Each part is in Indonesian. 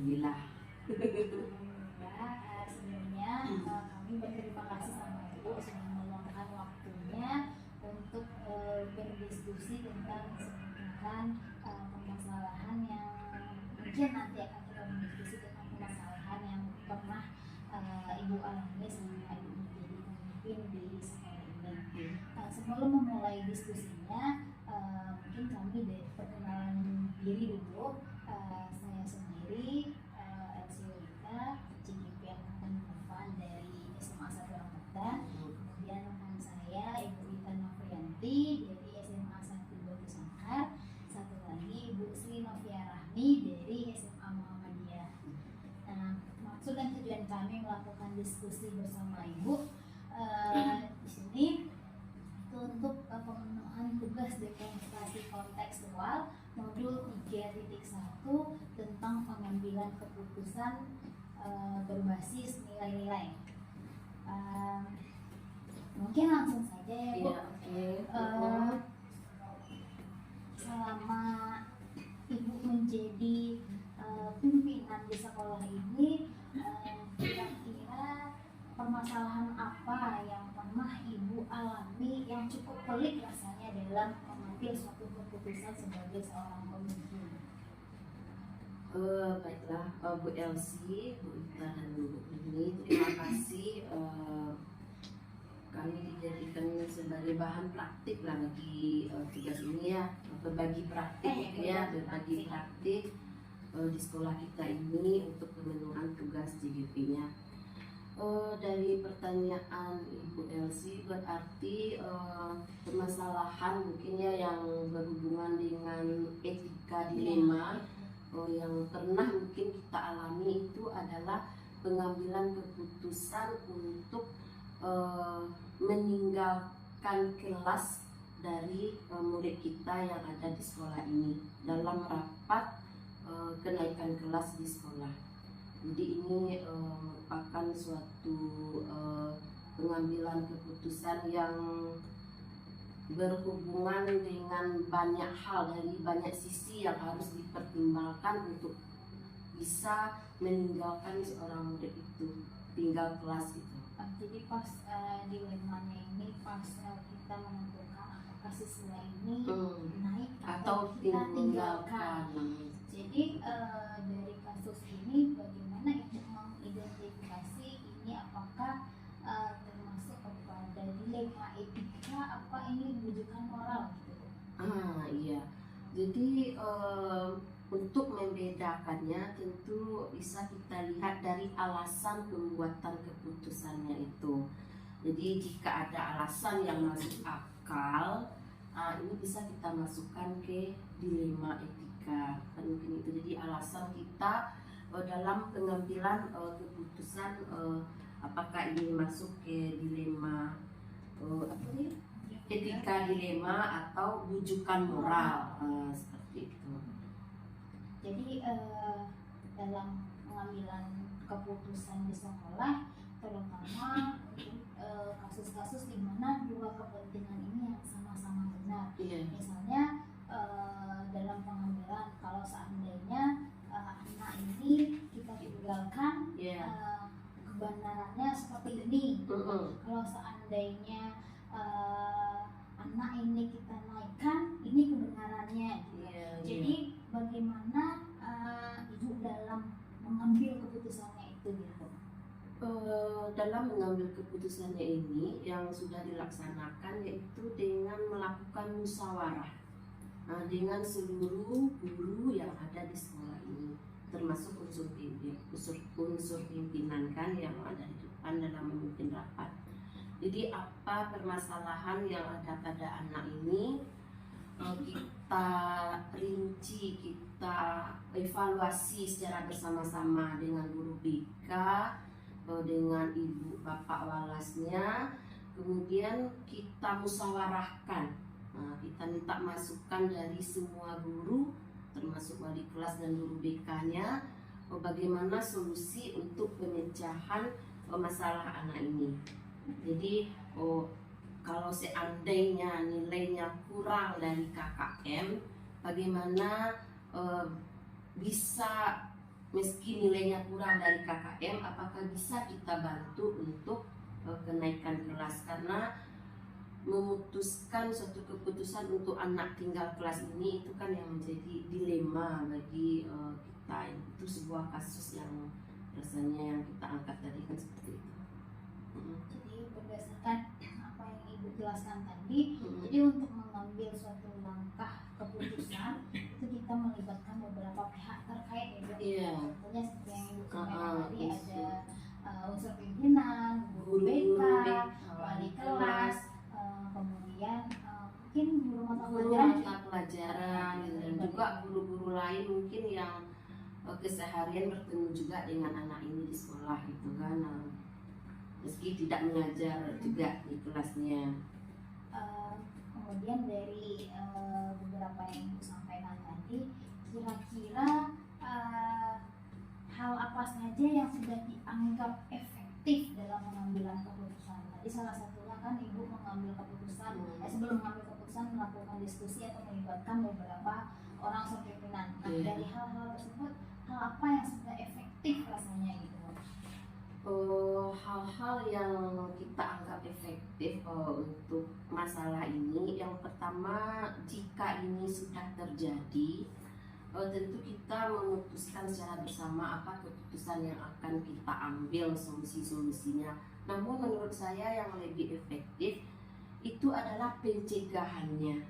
Alhamdulillah. Alhamdulillah, sebelumnya kami berterima kasih sama Ibu sudah meluangkan waktunya untuk berdiskusi tentang seputaran permasalahan yang mungkin nanti akan kita berdiskusi tentang permasalahan yang pernah Ibu alami selama Ibu menjadi pemimpin di sekolah ini. Sebelum memulai diskusinya, mungkin kami perkenalan diri dulu. Saya sendiri Elsie Yolita, CGP Angkatan 8 dari SMA 1 Ramadan. Kemudian rekan saya Ibu Rita Novrianti dari SMA 1 Batu Sangkar. Satu lagi Ibu Sri Novia Rahmi dari SMA Muhammadiyah. Nah, maksud dan tujuan kami melakukan diskusi bersama Ibu di sini itu untuk pemenuhan tugas demonstrasi kontekstual modul 3.1 tentang pengambilan keputusan berbasis nilai-nilai. Mungkin langsung saja ya Bu. Selama Ibu menjadi pimpinan di sekolah ini, kira-kira permasalahan apa yang pernah Ibu alami yang cukup pelik rasanya dalam mengambil suatu keputusan sebagai seorang pemimpin? Baiklah, Bu Elsie, Bu Ita dan Bu Ini, terima kasih. Kami dijadikan sebagai bahan praktik lah bagi tugas ini ya, berbagi praktik ya, berbagi praktik di sekolah kita ini untuk pemenuhan tugas JGP-nya. Dari pertanyaan Ibu Elsie, berarti permasalahan mungkin ya yang berhubungan dengan etika dilema yang pernah mungkin kita alami itu adalah pengambilan keputusan untuk meninggalkan kelas dari murid kita yang ada di sekolah ini dalam rapat kenaikan kelas di sekolah. Jadi ini merupakan suatu pengambilan keputusan yang berhubungan dengan banyak hal, dari banyak sisi yang harus dipertimbangkan untuk bisa meninggalkan seorang murid itu tinggal kelas itu. Jadi pas dilemanya ini pas kita menentukan apakah siswa ini naik atau kita tinggalkan. Jadi dari kasus ini bagaimana Ibu mengidentifikasi ini apakah termasuk kepada dilema etika, apa ini rujukan moral gitu? Iya. Jadi untuk membedakannya tentu bisa kita lihat dari alasan pembuatan keputusannya itu. Jadi jika ada alasan yang masuk akal, ini bisa kita masukkan ke dilema etika. Mungkin itu jadi alasan kita dalam pengambilan keputusan apakah ini masuk ke dilema etika dilema atau rujukan moral seperti itu. Jadi dalam pengambilan keputusan di sekolah, terutama untuk kasus-kasus di mana dua kepentingan ini yang sama-sama benar. Misalnya dalam pengambilan, kalau seandainya anak ini kita tinggalkan, kebenarannya seperti ini. Kalau seandainya anak ini kita naikkan, ini kebenarannya. Jadi bagaimana Ibu dalam mengambil keputusannya itu gitu? Dalam mengambil keputusannya ini yang sudah dilaksanakan yaitu dengan melakukan musyawarah dengan seluruh guru yang ada di sekolah ini, termasuk unsur pimpinan kan yang ada di depan dalam memimpin rapat. Jadi apa permasalahan yang ada pada anak ini kita rinci, kita evaluasi secara bersama-sama dengan guru BK, dengan ibu bapak walasnya, kemudian kita musyawarahkan. Kita minta masukan dari semua guru, termasuk wali kelas dan guru BK-nya, bagaimana solusi untuk pemecahan masalah anak ini. Jadi kalau seandainya nilainya kurang dari KKM, bagaimana bisa meski nilainya kurang dari KKM, apakah bisa kita bantu untuk kenaikan kelas, karena memutuskan suatu keputusan untuk anak tinggal kelas ini itu kan yang menjadi dilema bagi kita. Itu sebuah kasus yang rasanya yang kita angkat tadi kan seperti itu. Jadi berdasarkan apa yang Ibu jelaskan tadi, jadi untuk mengambil suatu langkah keputusan itu kita melibatkan beberapa pihak terkait ya Bu. Iya. Contohnya seperti yang Ibu sampaikan tadi ada unsur pimpinan, guru BK, wali kelas, kemudian mungkin guru mata pelajaran dan juga guru-guru lain mungkin yang keseharian bertemu juga dengan anak ini di sekolah gitu kan, meski tidak mengajar juga di kelasnya. Kemudian dari beberapa yang Ibu sampaikan tadi, kira-kira hal apa saja yang sudah dianggap efektif dalam pengambilan keputusan? Tadi salah satunya kan Ibu mengambil keputusan, sebelum mengambil keputusan melakukan diskusi atau melibatkan beberapa orang pimpinan. Nah, dari hal-hal tersebut, hal apa yang sudah efektif rasanya gitu? Hal-hal yang kita anggap efektif untuk masalah ini, yang pertama, jika ini sudah terjadi, tentu kita memutuskan secara bersama apa keputusan yang akan kita ambil, solusi-solusinya. Namun menurut saya yang lebih efektif itu adalah pencegahannya.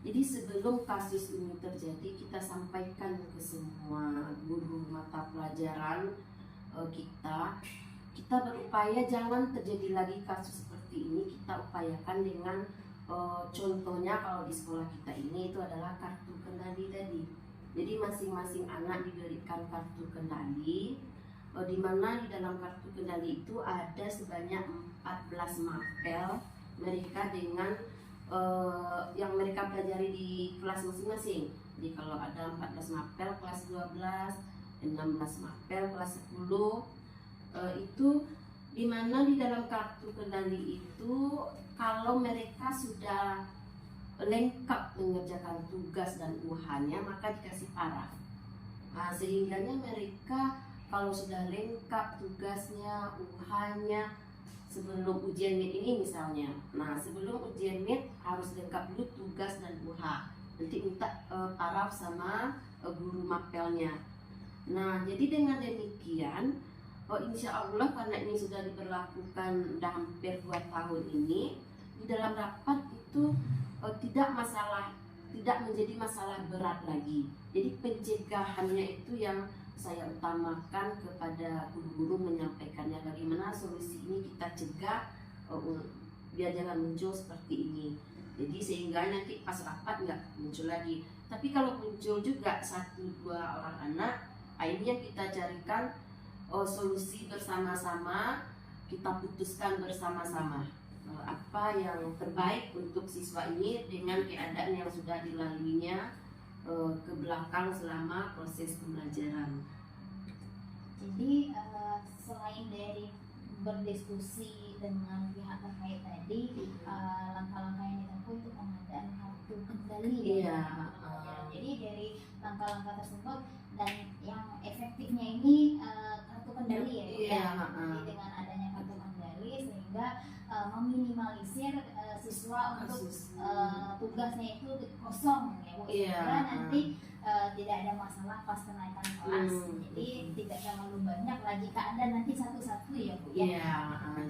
Jadi sebelum kasus ini terjadi, kita sampaikan ke semua guru mata pelajaran kita berupaya jangan terjadi lagi kasus seperti ini. Kita upayakan dengan contohnya kalau di sekolah kita ini itu adalah kartu kendali tadi. Jadi masing-masing anak diberikan kartu kendali, di mana di dalam kartu kendali itu ada sebanyak 14 mapel mereka dengan yang mereka pelajari di kelas masing-masing. Jadi kalau ada 14 mapel kelas 12, 16 mapel kelas 10, itu dimana di dalam kartu kendali itu kalau mereka sudah lengkap mengerjakan tugas dan UH-nya maka dikasih paraf. Nah, sehingganya mereka kalau sudah lengkap tugasnya, UH-nya sebelum ujian MIT ini misalnya. Nah, sebelum ujian MIT harus lengkap dulu tugas dan UH. Nanti minta paraf sama guru mapelnya. Nah, jadi dengan demikian insya Allah karena ini sudah diberlakukan udah hampir 2 tahun ini, di dalam rapat itu tidak menjadi masalah berat lagi. Jadi pencegahannya itu yang saya utamakan kepada guru-guru, menyampaikannya bagaimana solusi ini kita cegah biar jangan muncul seperti ini. Jadi sehingga nanti pas rapat nggak muncul lagi. Tapi kalau muncul juga 1-2 orang anak, ini yang kita carikan solusi bersama-sama, kita putuskan bersama-sama apa yang terbaik untuk siswa ini dengan keadaan yang sudah dilaluinya ke belakang selama proses pembelajaran. Jadi selain dari berdiskusi dengan pihak terkait tadi, langkah-langkah yang ditempuh itu pengadaan kartu kendali. Iya. Jadi dari langkah-langkah tersebut dan yang efektifnya ini kartu kendali ya. Iya. Jadi dengan adanya kartu kendali sehingga meminimalisir siswa untuk tugasnya itu kosong ya Bu. Sehingga nanti tidak ada masalah pas kenaikan kelas. Jadi tidak terlalu banyak lagi keadaan nanti satu-satu ya Bu ya. Iya,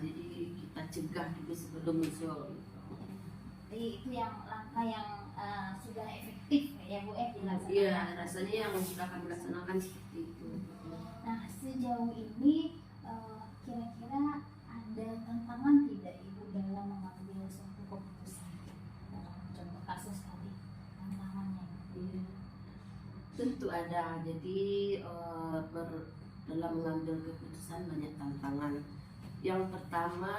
jadi kita cegah dulu sebelum muncul. Jadi itu yang langkah yang sudah efektif ya Bu dilaksanakan. Iya, rasanya yang sudah kami laksanakan seperti itu. Nah, sejauh ini kira-kira ada tantangan tidak Ibu dalam mengambil suatu keputusan dalam contoh kasus tadi, tantangannya? Iya. Tentu ada. Jadi dalam mengambil keputusan banyak tantangan. Yang pertama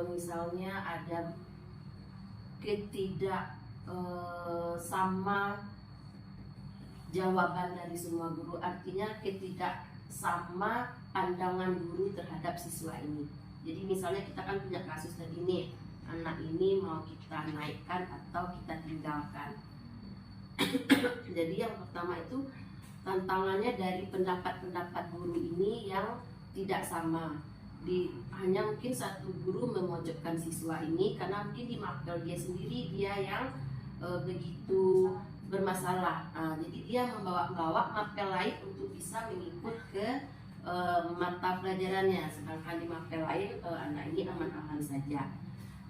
misalnya ada sama jawaban dari semua guru, artinya sama pandangan guru terhadap siswa ini. Jadi misalnya kita kan punya kasus tadi nih, anak ini mau kita naikkan atau kita tinggalkan. Jadi yang pertama itu tantangannya dari pendapat-pendapat guru ini yang tidak sama. Hanya mungkin satu guru memojokkan siswa ini karena mungkin di mapel dia sendiri dia yang begitu bermasalah. Jadi dia membawa mapel lain untuk bisa mengikut ke mata pelajarannya, sedangkan di mapel lain anak ini aman-aman saja.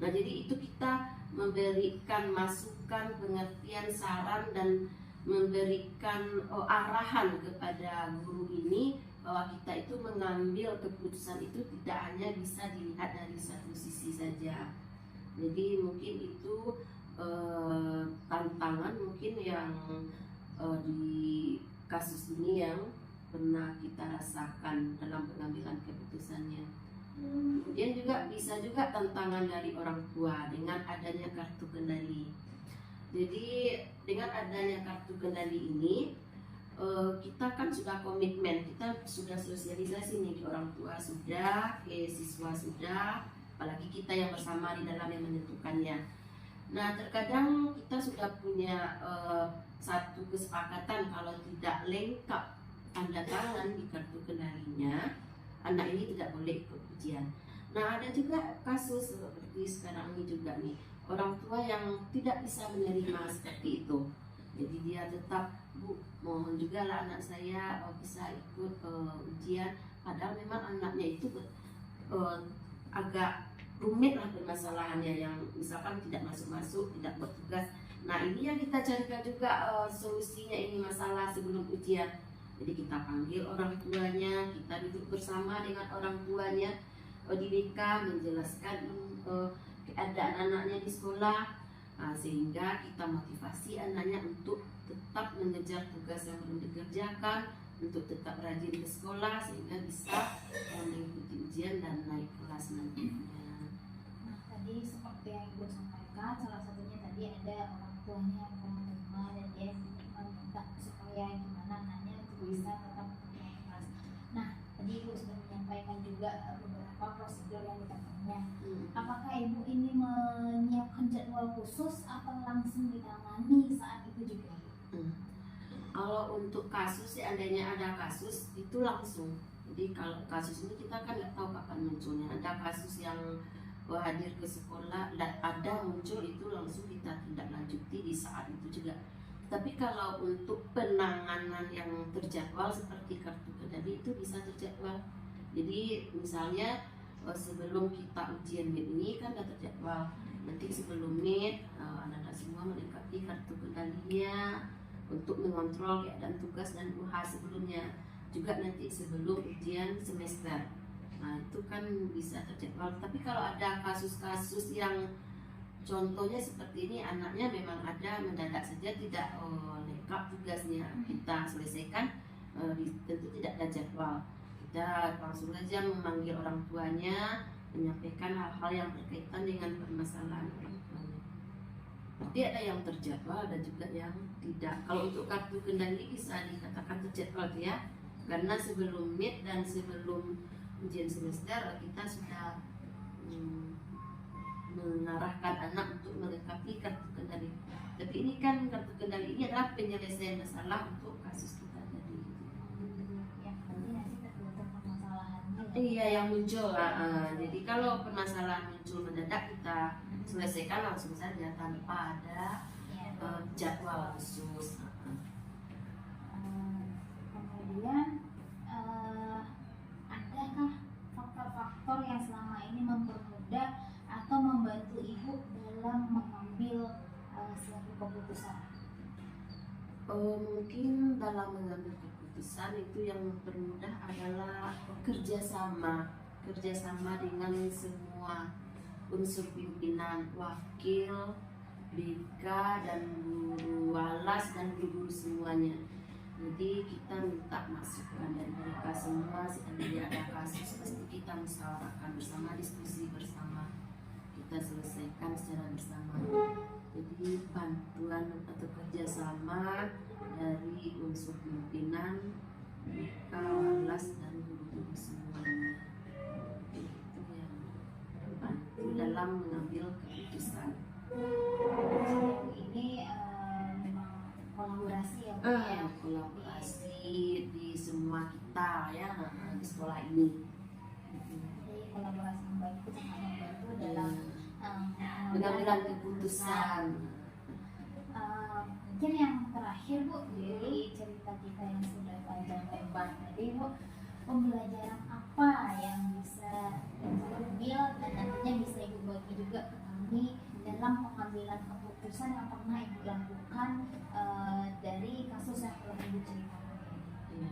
Nah, jadi itu kita memberikan masukan, pengertian, saran, dan memberikan arahan kepada guru ini bahwa kita itu mengambil keputusan itu tidak hanya bisa dilihat dari satu sisi saja. Jadi mungkin itu tantangan mungkin yang di kasus ini yang pernah kita rasakan dalam pengambilan keputusannya. Kemudian juga bisa juga tantangan dari orang tua dengan adanya kartu kendali. Jadi dengan adanya kartu kendali ini kita kan sudah komitmen, kita sudah sosialisasi nih ke orang tua sudah, ke siswa sudah, apalagi kita yang bersama di dalam yang menentukannya. Nah, terkadang kita sudah punya satu kesepakatan kalau tidak lengkap tanda tangan di kartu kendalinya, anak ini tidak boleh ikut ujian. Nah, ada juga kasus seperti sekarang ini juga nih, orang tua yang tidak bisa menerima seperti itu. Jadi dia tetap, Bu, mohon juga lah anak saya bisa ikut ujian, padahal memang anaknya itu agak rumit lah permasalahannya, yang misalkan tidak masuk-masuk, tidak bertugas. Nah, ini yang kita carikan juga solusinya ini masalah sebelum ujian. Jadi kita panggil orang tuanya, kita duduk bersama dengan orang tuanya di BK menjelaskan keadaan anaknya di sekolah, sehingga kita motivasi anaknya untuk tetap mengejar tugas yang belum dikerjakan, untuk tetap rajin ke sekolah sehingga bisa mengikuti ujian dan naik kelas nantinya. Nah, tadi seperti yang Ibu sampaikan, salah satunya tadi ada orang tuanya yang kurang menerima dan dia meminta supaya gimana anaknya bisa tetap naik kelas. Nah, tadi Ibu sudah menyampaikan juga beberapa prosedur yang ditempuhnya. Apakah Ibu ini menyiapkan jadwal khusus atau langsung ditangani saat itu juga? Kalau untuk kasus, seandainya ada kasus itu langsung. Jadi kalau kasus ini kita kan nggak tahu kapan munculnya. Ada kasus yang hadir ke sekolah dan ada muncul, itu langsung kita tindak lanjuti di saat itu juga. Tapi kalau untuk penanganan yang terjadwal seperti kartu kendali itu bisa terjadwal. Jadi misalnya sebelum kita ujian MIT ini kan sudah terjadwal. Nanti sebelum MIT anak-anak semua melengkapi kartu kendalinya untuk mengontrol keadaan tugas dan UH sebelumnya. Juga nanti sebelum ujian semester. Nah, itu kan bisa terjadwal. Tapi kalau ada kasus-kasus yang contohnya seperti ini, anaknya memang ada mendadak saja tidak lengkap tugasnya, kita selesaikan, tentu tidak ada jadwal. Kita langsung saja memanggil orang tuanya, menyampaikan hal-hal yang berkaitan dengan permasalahan orang tuanya. Jadi ada yang terjadwal, ada juga yang tidak. Kalau untuk kartu kendali bisa dikatakan terjadwal ya, karena sebelum MIT dan sebelum ujian semester kita sudah mengarahkan anak untuk melengkapi kartu kendali. Tapi ini kan kartu kendali ini adalah penyelesaian masalah untuk kasus kita tadi. Ya, berarti nanti tergantung permasalahannya. Iya, yang muncul. Jadi kalau permasalahan muncul mendadak kita selesaikan langsung saja tanpa ada jadwal khusus. Kemudian adakah faktor-faktor yang selama ini mempermudah atau membantu Ibu dalam mengambil suatu keputusan? Mungkin dalam mengambil keputusan itu yang mempermudah adalah kerjasama dengan semua unsur pimpinan, wakil, BK, dan guru walas dan guru semuanya. Jadi kita minta masukan dari mereka semua. Seandainya ada kasus pasti kita musyawarahkan bersama, diskusi bersama, kita selesaikan secara bersama. Jadi bantuan atau kerjasama dari unsur pimpinan, BK, walas, dan guru-guru semuanya, itu yang membantu dalam mengambil keputusan. Ini memang kolaborasi ya ya. kolaborasi di semua kita ya di sekolah ini. Jadi kolaborasi yang baik itu sangat membantu dalam Pengambilan keputusan. Mungkin yang terakhir Bu, dari cerita kita yang sudah panjang lebar tadi Bu, pembelajaran apa yang bisa Ibu ambil dan nantinya bisa Ibu bagi juga ke kami dalam pengambilan keputusan yang pernah Ibu lakukan dari kasus yang telah Ibu ceritakan ini. Ya.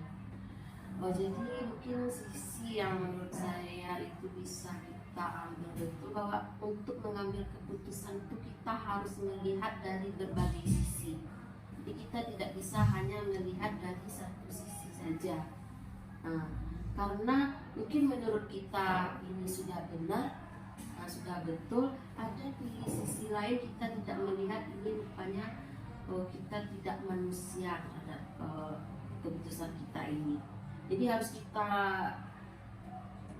Jadi mungkin sisi yang menurut saya itu bisa kita ambil betul bahwa untuk mengambil keputusan itu kita harus melihat dari berbagai sisi. Jadi kita tidak bisa hanya melihat dari satu sisi saja. Karena mungkin menurut kita ini sudah benar, sudah betul, ada di sisi lain kita tidak melihat ini rupanya kita tidak manusia terhadap keputusan kita ini. Jadi harus kita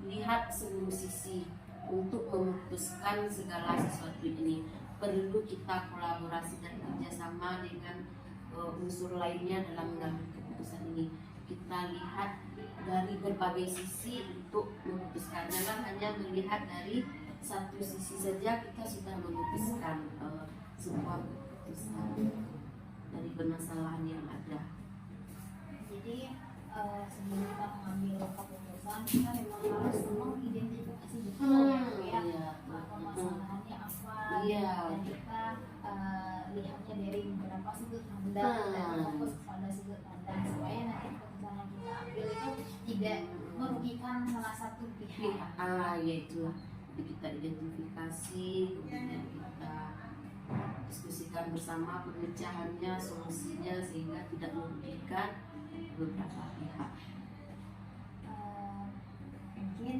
lihat seluruh sisi untuk memutuskan segala sesuatu ini. Perlu kita kolaborasi dan kerjasama dengan unsur lainnya dalam mengambil keputusan ini. Kita lihat dari berbagai sisi untuk memutuskan. Jangan hanya melihat dari satu sisi saja kita sudah memutuskan sebuah keputusan dari permasalahan yang ada. Jadi sebelum kita mengambil keputusan kita memang harus mengidentifikasi betul ya permasalahannya apa dan kita lihatnya dari beberapa sudut pandang dan fokus pada sudut pandang supaya nanti keputusan yang kita ambil itu tidak merugikan salah satu pihak. Ya itulah. Jadi kita identifikasi, kemudian kita diskusikan bersama pemecahannya, solusinya sehingga tidak merugikan beberapa pihak. Mungkin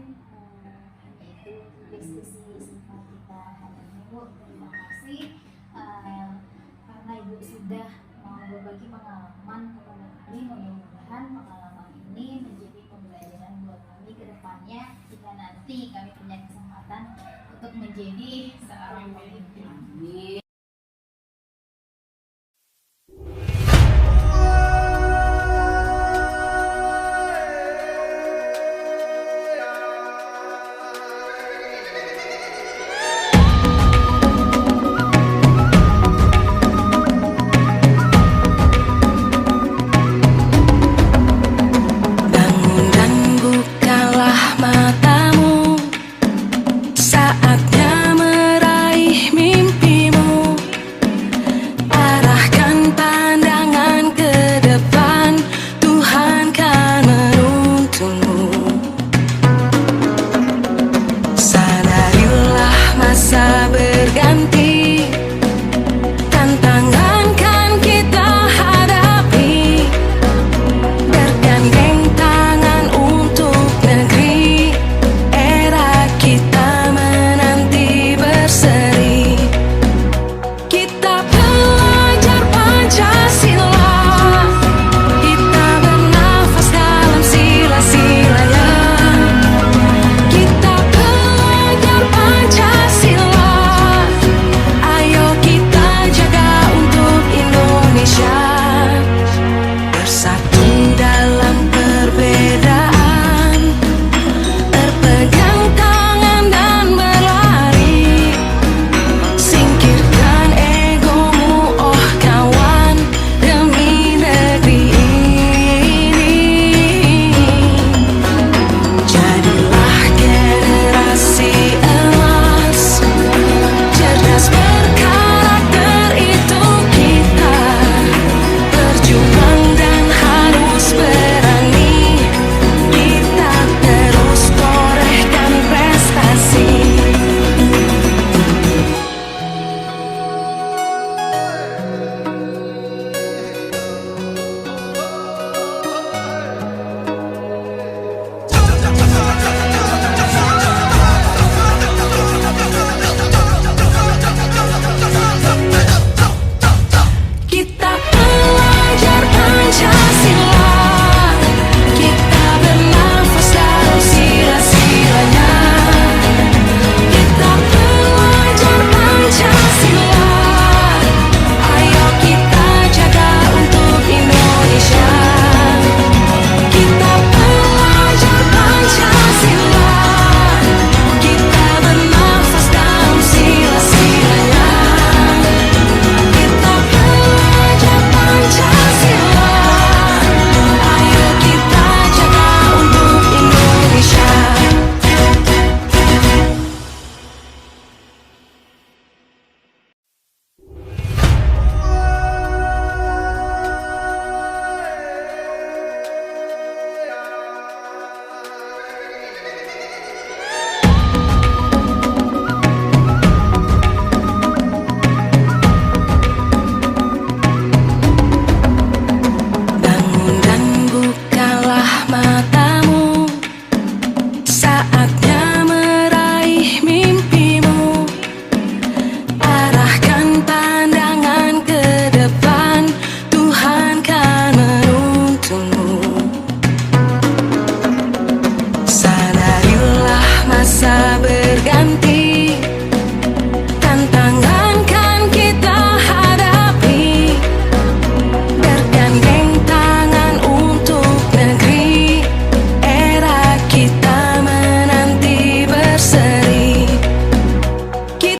itu diskusi singkat kita hari ini Bu. Terima kasih karena Ibu sudah mau berbagi pengalaman kepada kami. Mudah-mudahan pengalaman ini menjadi pembelajaran buat kami ke depannya jika nanti kami punya kesempatan untuk menjadi seorang pemimpin. Amin.